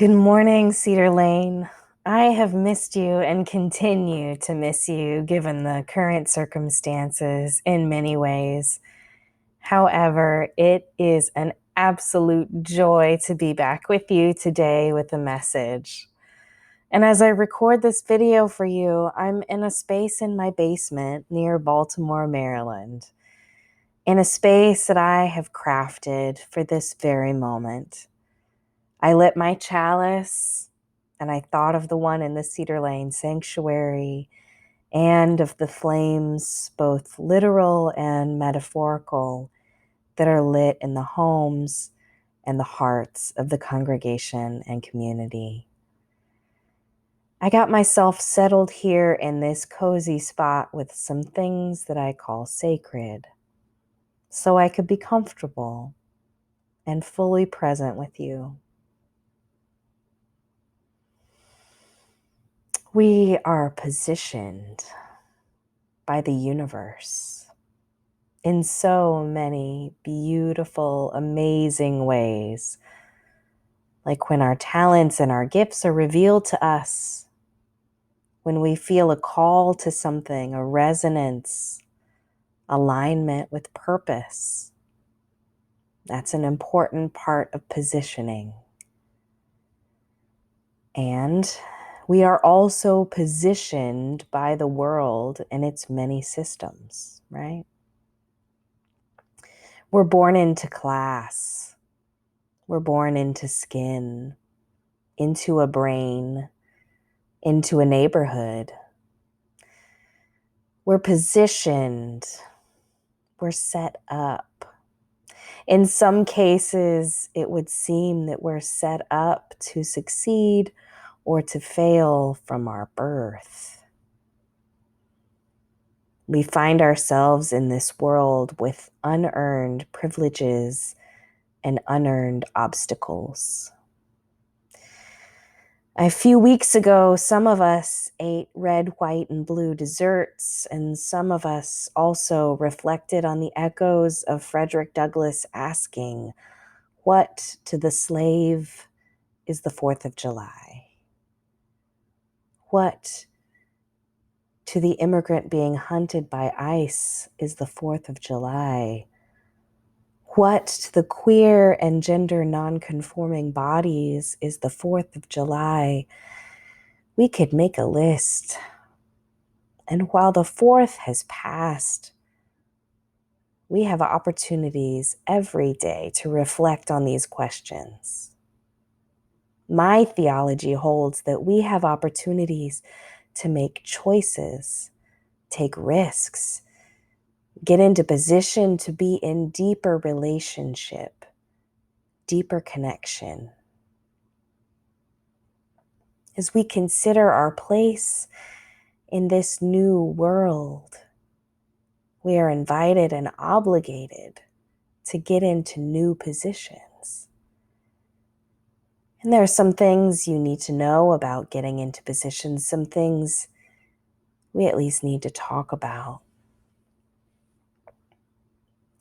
Good morning, Cedar Lane. I have missed you and continue to miss you given the current circumstances in many ways. However, it is an absolute joy to be back with you today with a message. And as I record this video for you, I'm in a space in my basement near Baltimore, Maryland, in a space that I have crafted for this very moment. I lit my chalice and I thought of the one in the Cedar Lane sanctuary and of the flames, both literal and metaphorical, that are lit in the homes and the hearts of the congregation and community. I got myself settled here in this cozy spot with some things that I call sacred, so I could be comfortable and fully present with you. We are positioned by the universe in so many beautiful, amazing ways. Like when our talents and our gifts are revealed to us, when we feel a call to something, a resonance, alignment with purpose. That's an important part of positioning. And we are also positioned by the world and its many systems, right? We're born into class. We're born into skin, into a brain, into a neighborhood. We're positioned. We're set up. In some cases, it would seem that we're set up to succeed or to fail from our birth. We find ourselves in this world with unearned privileges and unearned obstacles. A few weeks ago, some of us ate red, white, and blue desserts, and some of us also reflected on the echoes of Frederick Douglass asking, "What to the slave is the 4th of July? What to the immigrant being hunted by ICE is the 4th of July? What to the queer and gender non-conforming bodies is the 4th of July?" We could make a list. And while the 4th has passed, we have opportunities every day to reflect on these questions. My theology holds that we have opportunities to make choices, take risks, get into position to be in deeper relationship, deeper connection. As we consider our place in this new world, we are invited and obligated to get into new positions. And there are some things you need to know about getting into positions, some things we at least need to talk about.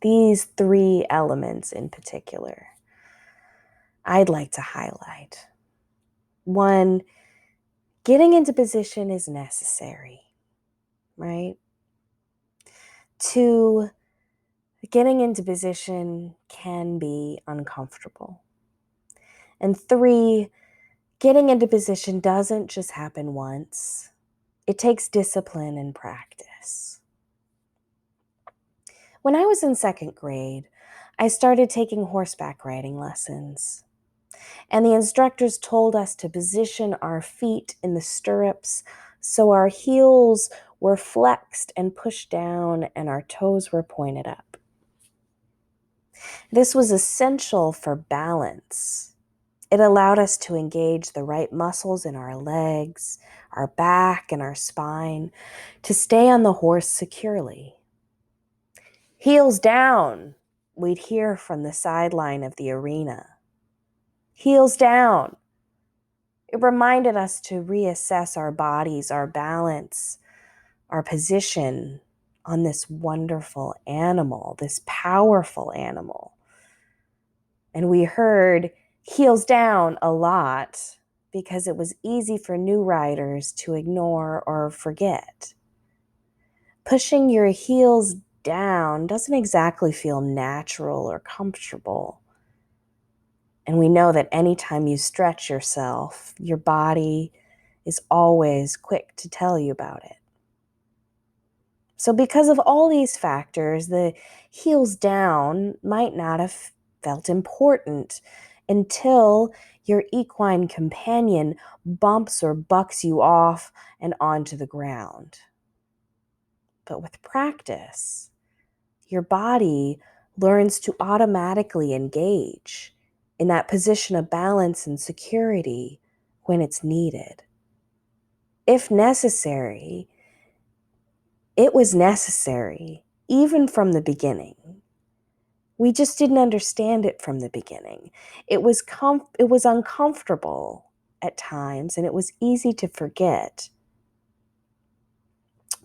These 3 elements in particular, I'd like to highlight. 1, getting into position is necessary, right? 2, getting into position can be uncomfortable. And 3, getting into position doesn't just happen once. It takes discipline and practice. When I was in 2nd grade, I started taking horseback riding lessons. And the instructors told us to position our feet in the stirrups so our heels were flexed and pushed down and our toes were pointed up. This was essential for balance. It allowed us to engage the right muscles in our legs, our back, and our spine to stay on the horse securely. "Heels down," we'd hear from the sideline of the arena. "Heels down." It reminded us to reassess our bodies, our balance, our position on this wonderful animal, this powerful animal. And we heard, heels down a lot because it was easy for new riders to ignore or forget. Pushing your heels down doesn't exactly feel natural or comfortable. And we know that anytime you stretch yourself, your body is always quick to tell you about it. So because of all these factors, the heels down might not have felt important until your equine companion bumps or bucks you off and onto the ground. But with practice, your body learns to automatically engage in that position of balance and security when it's needed. If necessary, it was necessary, even from the beginning. We just didn't understand it from the beginning. It was uncomfortable at times, and it was easy to forget.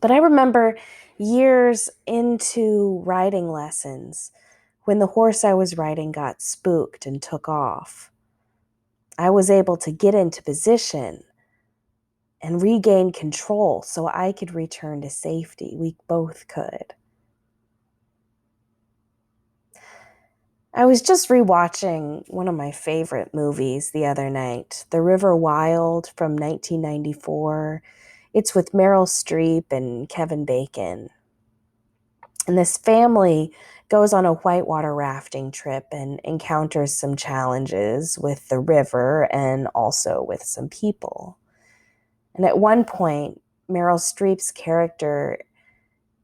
But I remember years into riding lessons, when the horse I was riding got spooked and took off, I was able to get into position and regain control so I could return to safety. We both could. I was just rewatching one of my favorite movies the other night, The River Wild from 1994. It's with Meryl Streep and Kevin Bacon. And this family goes on a whitewater rafting trip and encounters some challenges with the river and also with some people. And at one point, Meryl Streep's character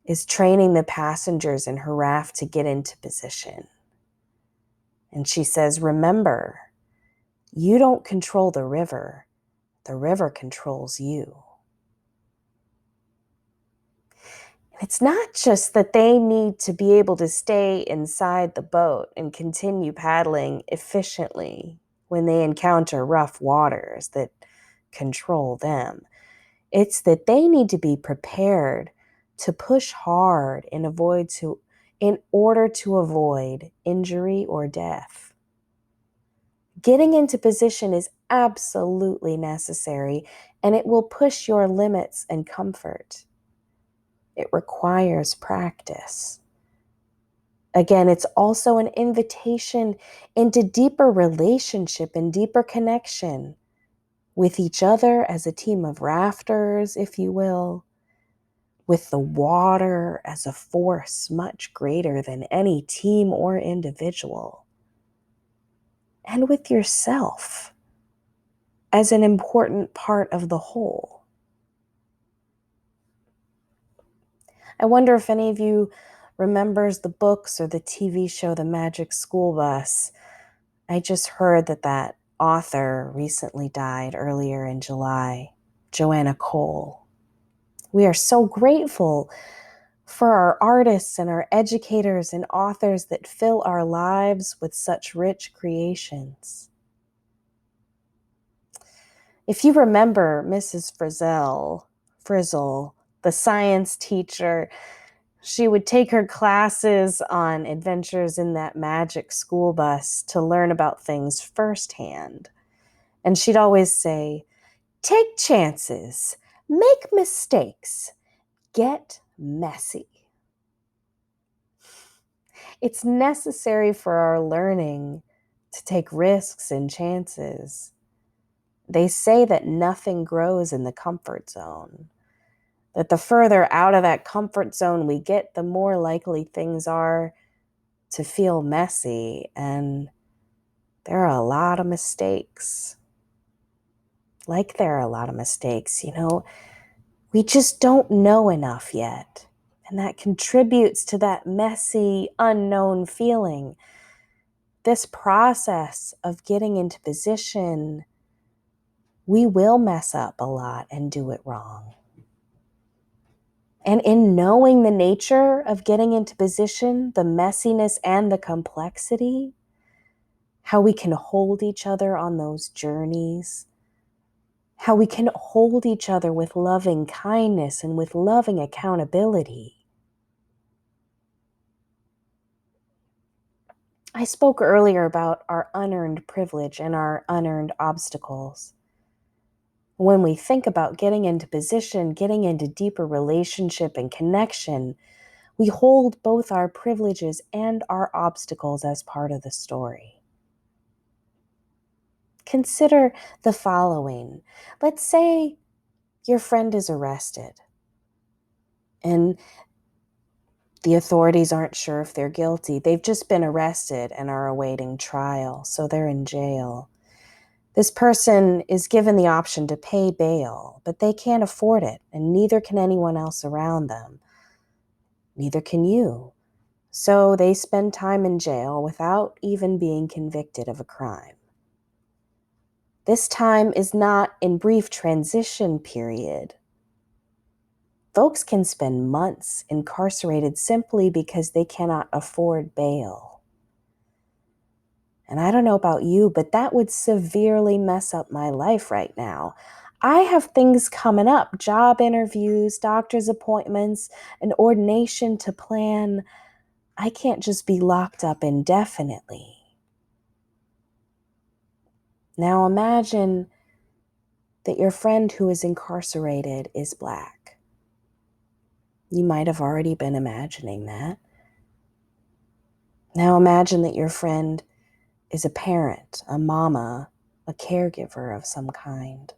is training the passengers in her raft to get into position. And she says, remember, you don't control the river controls you. It's not just that they need to be able to stay inside the boat and continue paddling efficiently when they encounter rough waters that control them. It's that they need to be prepared to push hard in order to avoid injury or death. Getting into position is absolutely necessary, and it will push your limits and comfort. It requires practice. Again, it's also an invitation into deeper relationship and deeper connection with each other as a team of rafters, if you will, with the water as a force much greater than any team or individual, and with yourself as an important part of the whole. I wonder if any of you remembers the books or the TV show The Magic School Bus. I just heard that author recently died earlier in July, Joanna Cole. We are so grateful for our artists and our educators and authors that fill our lives with such rich creations. If you remember Mrs. Frizzle, the science teacher, she would take her classes on adventures in that magic school bus to learn about things firsthand. And she'd always say, take chances, make mistakes, get messy. It's necessary for our learning to take risks and chances. They say that nothing grows in the comfort zone, that the further out of that comfort zone we get, the more likely things are to feel messy, and there are a lot of mistakes. There are a lot of mistakes, we just don't know enough yet. And that contributes to that messy, unknown feeling. This process of getting into position, we will mess up a lot and do it wrong. And in knowing the nature of getting into position, the messiness and the complexity, how we can hold each other on those journeys, how we can hold each other with loving kindness and with loving accountability. I spoke earlier about our unearned privilege and our unearned obstacles. When we think about getting into position, getting into deeper relationship and connection, we hold both our privileges and our obstacles as part of the story. Consider the following. Let's say your friend is arrested and the authorities aren't sure if they're guilty. They've just been arrested and are awaiting trial, so they're in jail. This person is given the option to pay bail, but they can't afford it, and neither can anyone else around them. Neither can you. So they spend time in jail without even being convicted of a crime. This time is not in brief transition period. Folks can spend months incarcerated simply because they cannot afford bail. And I don't know about you, but that would severely mess up my life right now. I have things coming up, job interviews, doctor's appointments, an ordination to plan. I can't just be locked up indefinitely. Now imagine that your friend who is incarcerated is Black. You might have already been imagining that. Now imagine that your friend is a parent, a mama, a caregiver of some kind.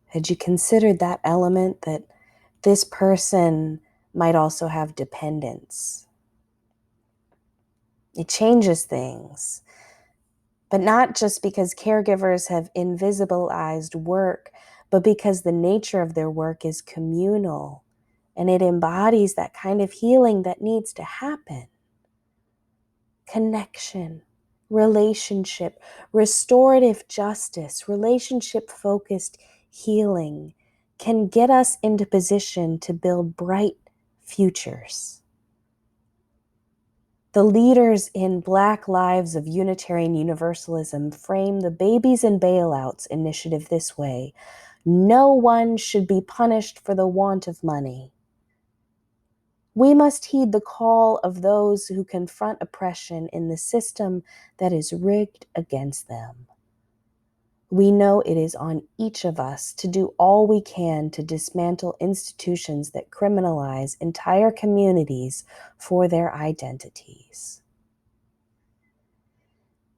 Had you considered that element that this person might also have dependents? It changes things, but not just because caregivers have invisibilized work, but because the nature of their work is communal and it embodies that kind of healing that needs to happen. Connection, relationship, restorative justice, relationship-focused healing can get us into position to build bright futures. The leaders in Black Lives of Unitarian Universalism frame the Babies and Bailouts initiative this way: no one should be punished for the want of money. We must heed the call of those who confront oppression in the system that is rigged against them. We know it is on each of us to do all we can to dismantle institutions that criminalize entire communities for their identities.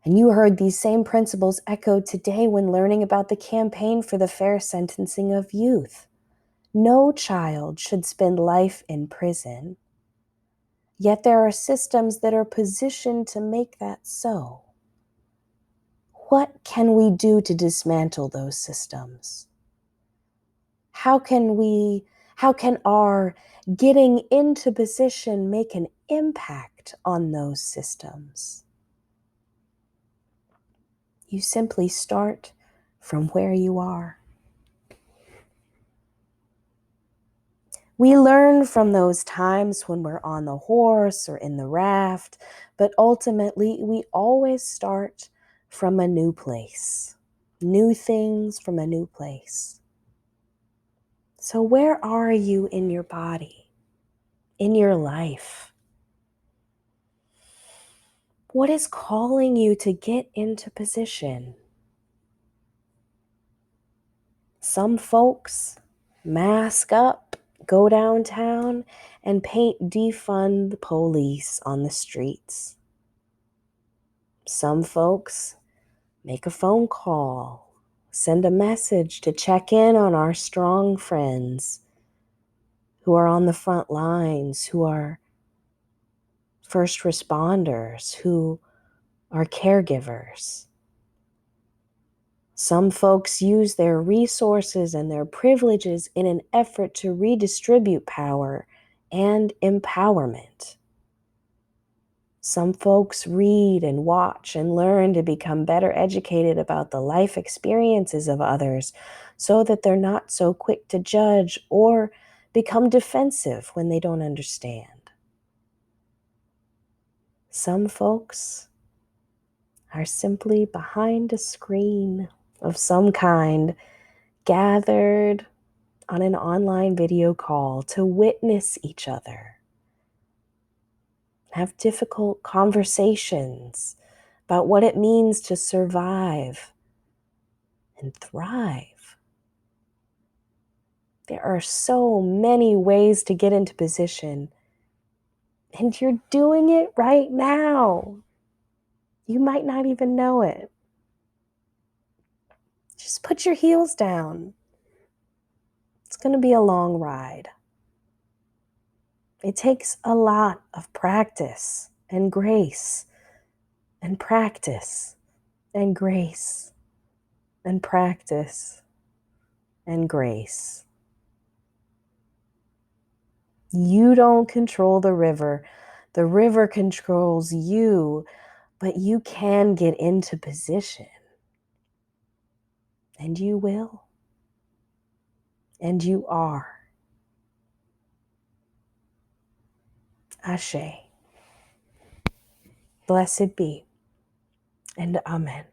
And you heard these same principles echoed today when learning about the campaign for the fair sentencing of youth. No child should spend life in prison. Yet there are systems that are positioned to make that so. What can we do to dismantle those systems? How can our getting into position make an impact on those systems? You simply start from where you are. We learn from those times when we're on the horse or in the raft, but ultimately we always start from a new place. New things from a new place. So where are you in your body, in your life? What is calling you to get into position? Some folks mask up, go downtown, and paint defund the police on the streets. Some folks make a phone call, send a message to check in on our strong friends who are on the front lines, who are first responders, who are caregivers. Some folks use their resources and their privileges in an effort to redistribute power and empowerment. Some folks read and watch and learn to become better educated about the life experiences of others so that they're not so quick to judge or become defensive when they don't understand. Some folks are simply behind a screen of some kind, gathered on an online video call to witness each other. Have difficult conversations about what it means to survive and thrive. There are so many ways to get into position, and you're doing it right now. You might not even know it. Just put your heels down. It's going to be a long ride. It takes a lot of practice and grace and practice and grace and practice and grace. You don't control the river. The river controls you, but you can get into position. And you will. And you are. Ashe. Blessed be. And amen.